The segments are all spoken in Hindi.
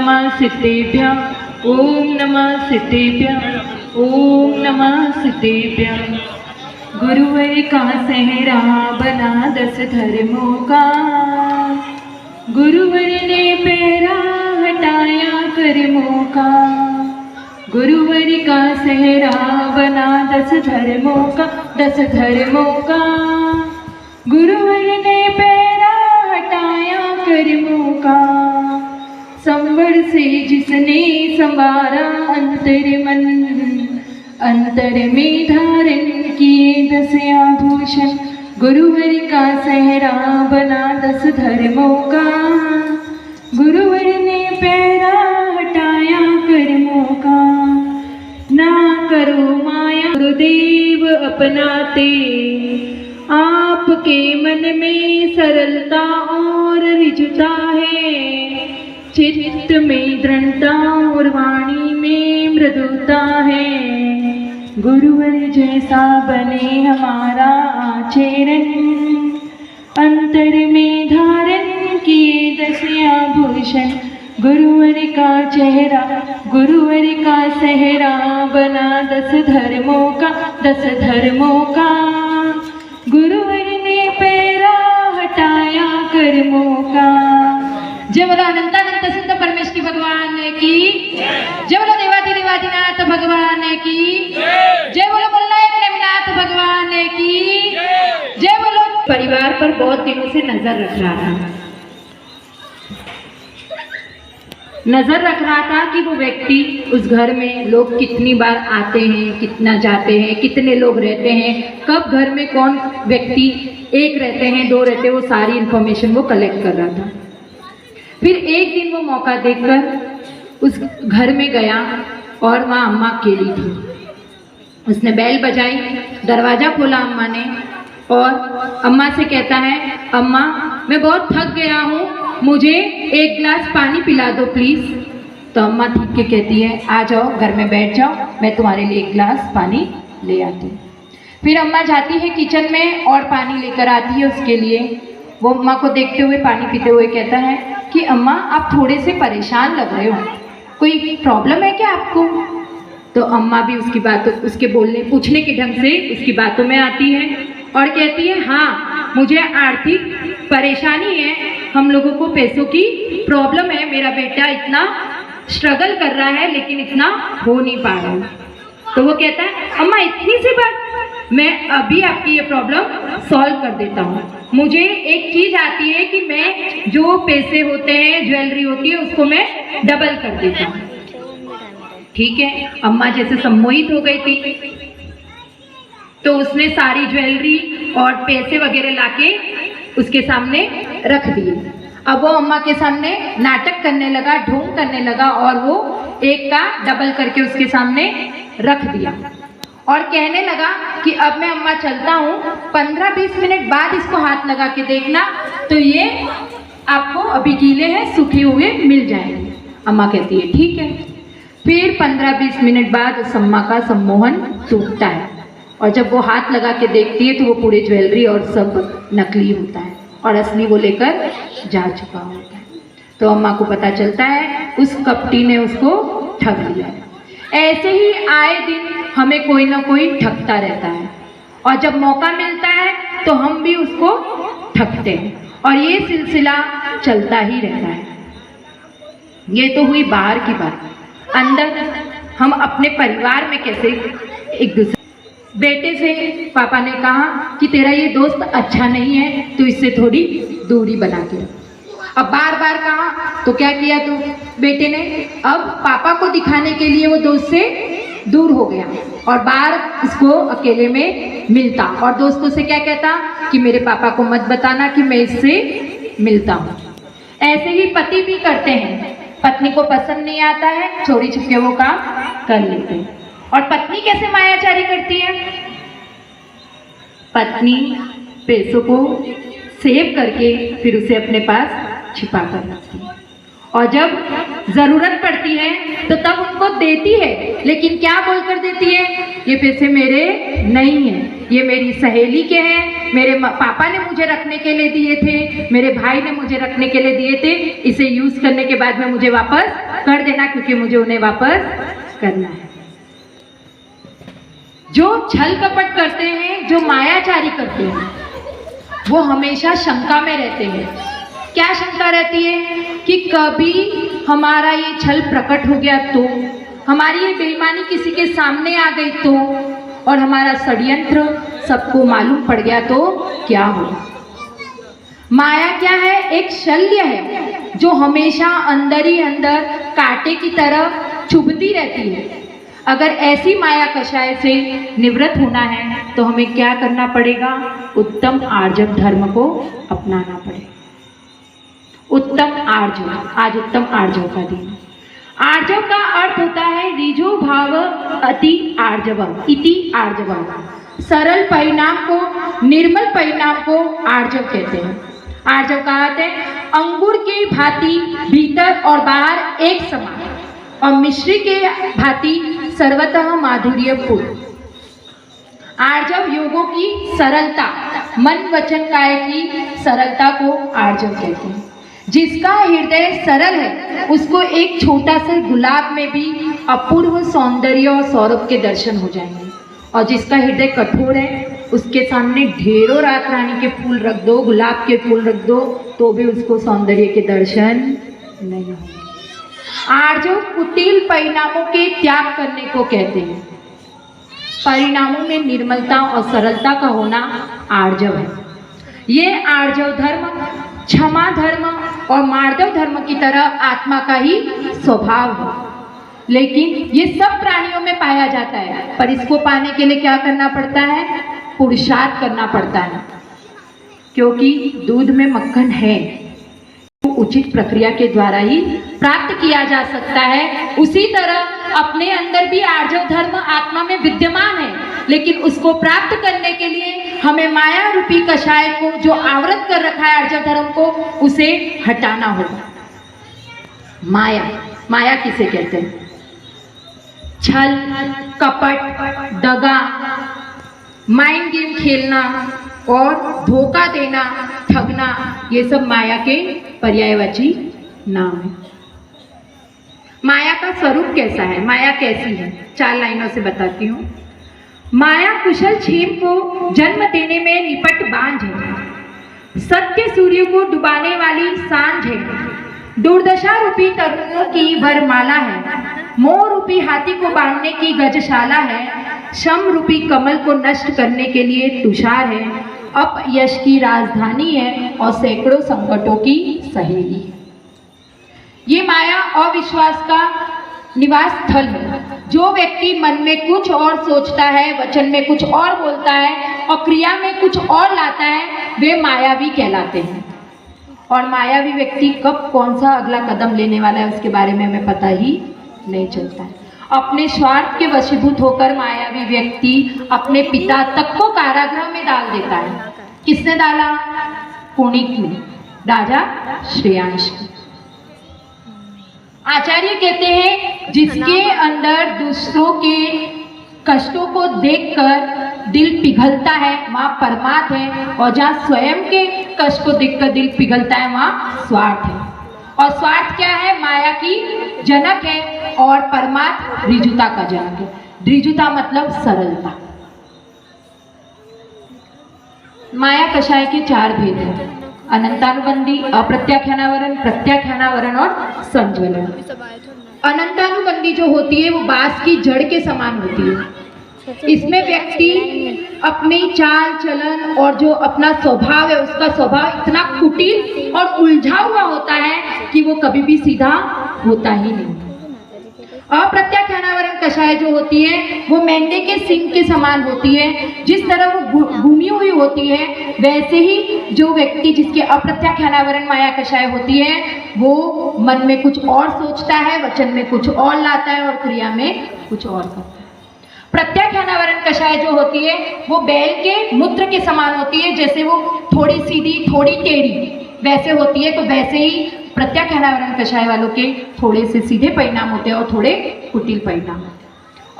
नमः सिद्धेभ्यः, ओम नमः सिद्धेभ्यः, ओम नमः सिद्धेभ्यः। गुरुवर का सहरा बना 10 धर्मों का, गुरुवर ने पहरा हटाया कर्मों का। गुरुवर का सहरा बना 10 धर्मों का, 10 धर्मों का। गुरुवर ने पहरा हटाया कर्मों का। संवर से जिसने संवारा अंतर मन, अंतर में धारण किए 10 आभूषण। गुरुवर का सहरा बना 10 धर्मों का, गुरुवर ने पहरा हटाया कर्मों का। ना करो माया गुरुदेव अपनाते, आपके मन में सरलता और रिजुता है। चित्त में दृढ़ता और वाणी में मृदुता है। गुरुवर जैसा बने हमारा आचरण, अंतर में धारण किए 10 आभूषण। गुरुवर का चेहरा, गुरुवर का सहरा बना 10 धर्मों का, 10 धर्मों का। गुरुवर ने पहरा हटाया कर्मों का। जय बोलो अनंतानंत सिद्ध परमेश्वरी भगवान की जय, बोलो देवाधिदेवाधिनाथ भगवान की जय, बोलो मुल्लायक नेमिनाथ भगवान की जय, बोलो। परिवार पर बहुत दिनों से नजर रख रहा था कि वो व्यक्ति, उस घर में लोग कितनी बार आते हैं, कितना जाते हैं, कितने लोग रहते हैं, कब घर में कौन व्यक्ति एक रहते हैं, 2 रहते हैं, वो सारी इंफॉर्मेशन वो कलेक्ट कर रहा था। फिर एक दिन वो मौका देखकर उस घर में गया और वहाँ अम्मा अकेली थी। उसने बेल बजाई, दरवाज़ा खोला अम्मा ने और अम्मा से कहता है, अम्मा मैं बहुत थक गया हूँ, मुझे 1 गिलास पानी पिला दो प्लीज़। तो अम्मा ठीक के कहती है, आ जाओ घर में बैठ जाओ, मैं तुम्हारे लिए 1 गिलास पानी ले आती हूँ। फिर अम्मा जाती है किचन में और पानी लेकर आती है उसके लिए। वो अम्मा को देखते हुए पानी पीते हुए कहता है कि अम्मा आप थोड़े से परेशान लग रहे हो, कोई प्रॉब्लम है क्या आपको? तो अम्मा भी उसकी बातों, उसके बोलने पूछने के ढंग से उसकी बातों में आती है और कहती है, हाँ मुझे आर्थिक परेशानी है, हम लोगों को पैसों की प्रॉब्लम है, मेरा बेटा इतना स्ट्रगल कर रहा है लेकिन इतना हो नहीं पा रहा है। तो वो कहता है, अम्मा इतनी सी बात, मैं अभी आपकी ये प्रॉब्लम सॉल्व कर देता हूँ। मुझे एक चीज़ आती है कि मैं जो पैसे होते हैं, ज्वेलरी होती है, उसको मैं डबल कर देता हूँ। ठीक है, अम्मा जैसे सम्मोहित हो गई थी तो उसने सारी ज्वेलरी और पैसे वगैरह लाके उसके सामने रख दिए। अब वो अम्मा के सामने नाटक करने लगा, ढोंग करने लगा और वो एक का डबल करके उसके सामने रख दिया और कहने लगा कि अब मैं अम्मा चलता हूँ, 15-20 मिनट बाद इसको हाथ लगा के देखना तो ये आपको अभी गीले हैं, सूखे हुए मिल जाएंगे। अम्मा कहती है ठीक है। फिर 15-20 मिनट बाद उस अम्मा का सम्मोहन टूटता है और जब वो हाथ लगा के देखती है तो वो पूरे ज्वेलरी और सब नकली होता है और असली वो लेकर जा चुका होता है। तो अम्मा को पता चलता है उस कपटी ने उसको ठग लिया। ऐसे ही आए दिन हमें कोई ना कोई ठगता रहता है और जब मौका मिलता है तो हम भी उसको ठगते हैं और ये सिलसिला चलता ही रहता है। ये तो हुई बाहर की बात। अंदर हम अपने परिवार में कैसे एक दूसरे, बेटे से पापा ने कहा कि तेरा ये दोस्त अच्छा नहीं है तो इससे थोड़ी दूरी बना के रख। अब बार बार कहा तो क्या किया तू बेटे ने, अब पापा को दिखाने के लिए वो दोस्त से दूर हो गया और बार उसको अकेले में मिलता और दोस्तों से क्या कहता कि मेरे पापा को मत बताना कि मैं इससे मिलता हूँ। ऐसे ही पति भी करते हैं, पत्नी को पसंद नहीं आता है, चोरी छुपके वो काम कर लेते हैं। और पत्नी कैसे मायाचारी करती है, पत्नी पैसों को सेव करके फिर उसे अपने पास छिपा कर रखती है और जब जरूरत पड़ती है तो तब उनको देती है, लेकिन क्या बोलकर देती है, ये पैसे मेरे नहीं हैं, ये मेरी सहेली के हैं, मेरे पापा ने मुझे रखने के लिए दिए थे, मेरे भाई ने मुझे रखने के लिए दिए थे, इसे यूज करने के बाद में मुझे वापस कर देना, क्योंकि मुझे उन्हें वापस करना है। जो छल कपट करते हैं, जो मायाचारी करते हैं, वो हमेशा शंका में रहते हैं। क्या शंका रहती है कि कभी हमारा ये छल प्रकट हो गया तो, हमारी ये बेईमानी किसी के सामने आ गई तो, और हमारा षड्यंत्र सबको मालूम पड़ गया तो क्या हो। माया क्या है? एक शल्य है जो हमेशा अंदर ही अंदर कांटे की तरह चुभती रहती है। अगर ऐसी माया कषाय से निवृत्त होना है तो हमें क्या करना पड़ेगा? उत्तम आर्जव धर्म को अपनाना पड़ेगा। उत्तम आर्जव, आज उत्तम आर्जव का दिन। आर्जव का अर्थ होता है ऋजु भाव अति आर्जवम इति आर्जवम। सरल परिणाम को, निर्मल परिणाम को आर्जव कहते हैं। आर्जव का अर्थ है अंगूर की भांति भीतर और बाहर एक समान, और मिश्री के भांति सर्वतः माधुर्यपूर्ण। आर्जव योगों की सरलता, मन वचन काया की सरलता को आर्जव कहते हैं। जिसका हृदय सरल है उसको एक छोटा सा गुलाब में भी अपूर्व सौंदर्य और सौरभ के दर्शन हो जाएंगे, और जिसका हृदय कठोर है उसके सामने ढेरों रात रानी के फूल रख दो, गुलाब के फूल रख दो, तो भी उसको सौंदर्य के दर्शन नहीं होंगे। आर्जव कुटिल परिणामों के त्याग करने को कहते हैं। परिणामों में निर्मलता और सरलता का होना आर्जव है। ये आर्जव धर्म क्षमा धर्म और मार्दव धर्म की तरह आत्मा का ही स्वभाव है, लेकिन ये सब प्राणियों में पाया जाता है। पर इसको पाने के लिए क्या करना पड़ता है? पुरुषार्थ करना पड़ता है, क्योंकि दूध में मक्खन है, उचित प्रक्रिया के द्वारा ही प्राप्त किया जा सकता है। उसी तरह अपने अंदर भी आर्जव धर्म आत्मा में विद्यमान है, लेकिन उसको प्राप्त करने के लिए हमें माया रूपी कषाय को, जो आवृत कर रखा है आर्जव धर्म को, उसे हटाना होगा। माया, माया किसे कहते हैं? छल, कपट, दगा, माइंड गेम खेलना और धोखा देना, ठगना, ये सब माया के पर्यायवाची नाम है। माया का स्वरूप कैसा है? माया कैसी है? 4 लाइनों से बताती हूँ। माया कुशल क्षेम को जन्म देने में निपट बांझ है, सत्य सूर्य को डुबाने वाली सांझ है, दुर्दशा रूपी तरुणों की वरमाला है, मोह रूपी हाथी को बांधने की गजशाला है, शम रूपी कमल को नष्ट करने के लिए तुषार है, अपयश की राजधानी है और सैकड़ों संकटों की सहेली है। ये माया अविश्वास का निवास स्थल है। जो व्यक्ति मन में कुछ और सोचता है, वचन में कुछ और बोलता है और क्रिया में कुछ और लाता है, वे मायावी कहलाते हैं। और मायावी व्यक्ति कब कौन सा अगला कदम लेने वाला है उसके बारे में हमें पता ही नहीं चलता है। अपने स्वार्थ के वशीभूत होकर मायावी व्यक्ति अपने पिता तक को कारागृह में डाल देता है। किसने डाला? पुणिक ने, राजा श्रेयांश। आचार्य कहते हैं जिसके अंदर दूसरों के कष्टों को देखकर दिल पिघलता है वहाँ परमार्थ है, और जहाँ स्वयं के कष्ट को देखकर दिल पिघलता है वहाँ स्वार्थ है। और स्वार्थ क्या है? माया की जनक है, और परमार्थ ऋजुता का जनक है। ऋजुता मतलब सरलता। माया कषाय के 4 भेद हैं: अनंतानुबंधी, अप्रत्याख्यानावरण, प्रत्याख्यानावरण और संज्वलन। अनंतानुबंधी जो होती है वो बांस की जड़ के समान होती है। इसमें व्यक्ति अपनी चाल चलन और जो अपना स्वभाव है उसका स्वभाव इतना कुटिल और उलझा हुआ होता है कि वो कभी भी सीधा होता ही नहीं। अप्रत्याख्यानावरण कषाय जो होती है वो मेंढे के सींग के समान होती है। जिस तरह वो घूमी हुई होती है वैसे ही जो व्यक्ति जिसके अप्रत्याख्यानावरण माया कषाय होती है वो मन में कुछ और सोचता है, वचन में कुछ और लाता है और क्रिया में कुछ और करता है। प्रत्याख्यानावरण कषाय जो होती है वो बैल के मूत्र के समान होती है। जैसे वो थोड़ी सीधी थोड़ी टेढ़ी वैसे होती है, तो वैसे ही प्रत्याख्यानावरण कषाय वालों के थोड़े से सीधे परिणाम होते हैं और थोड़े कुटिल परिणाम होते हैं।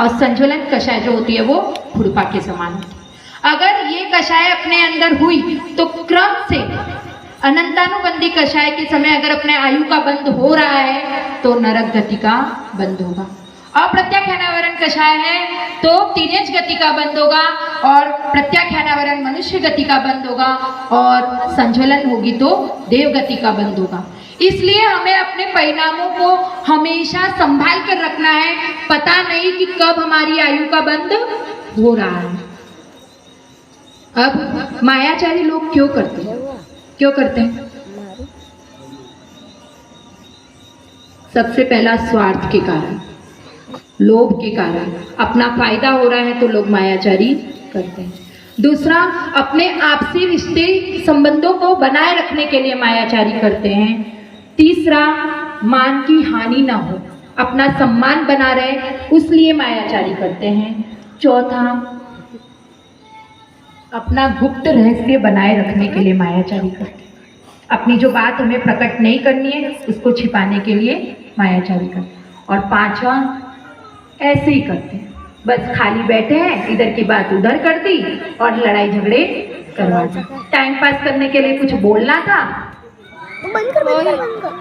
और संज्वलन कषाय जो होती है वो खुरपा के समान होती है। अगर ये कषाय अपने अंदर हुई तो क्रम से अनंतानुबंधी कषाय के समय अगर अपने आयु का बंध हो रहा है तो नरक गति का बंध होगा। अप्रत्याख्यानावरण कषाय है तो टीनेज गति का बंद होगा, और प्रत्याख्यानावरण मनुष्य गति का बंद होगा, और संज्वलन होगी तो देव गति का बंद होगा। इसलिए हमें अपने परिणामों को हमेशा संभाल कर रखना है, पता नहीं कि कब हमारी आयु का बंद हो रहा है। अब मायाचारी लोग क्यों करते हैं? सबसे पहला स्वार्थ के कारण, लोभ के कारण, अपना फायदा हो रहा है तो लोग मायाचारी करते हैं। दूसरा, अपने आपसी रिश्ते संबंधों को बनाए रखने के लिए मायाचारी करते हैं। तीसरा, मान की हानि ना हो, अपना सम्मान बना रहे उसलिए मायाचारी करते हैं। चौथा, अपना गुप्त रहस्य बनाए रखने के लिए मायाचारी करते हैं। अपनी जो बात हमें प्रकट नहीं करनी है उसको छिपाने के लिए मायाचारी करते हैं। और पांचवा, ऐसे ही करते हैं, बस खाली बैठे हैं, इधर की बात उधर कर दी और लड़ाई झगड़े करवा दी। टाइम पास करने के लिए कुछ बोलना था, बंद कर।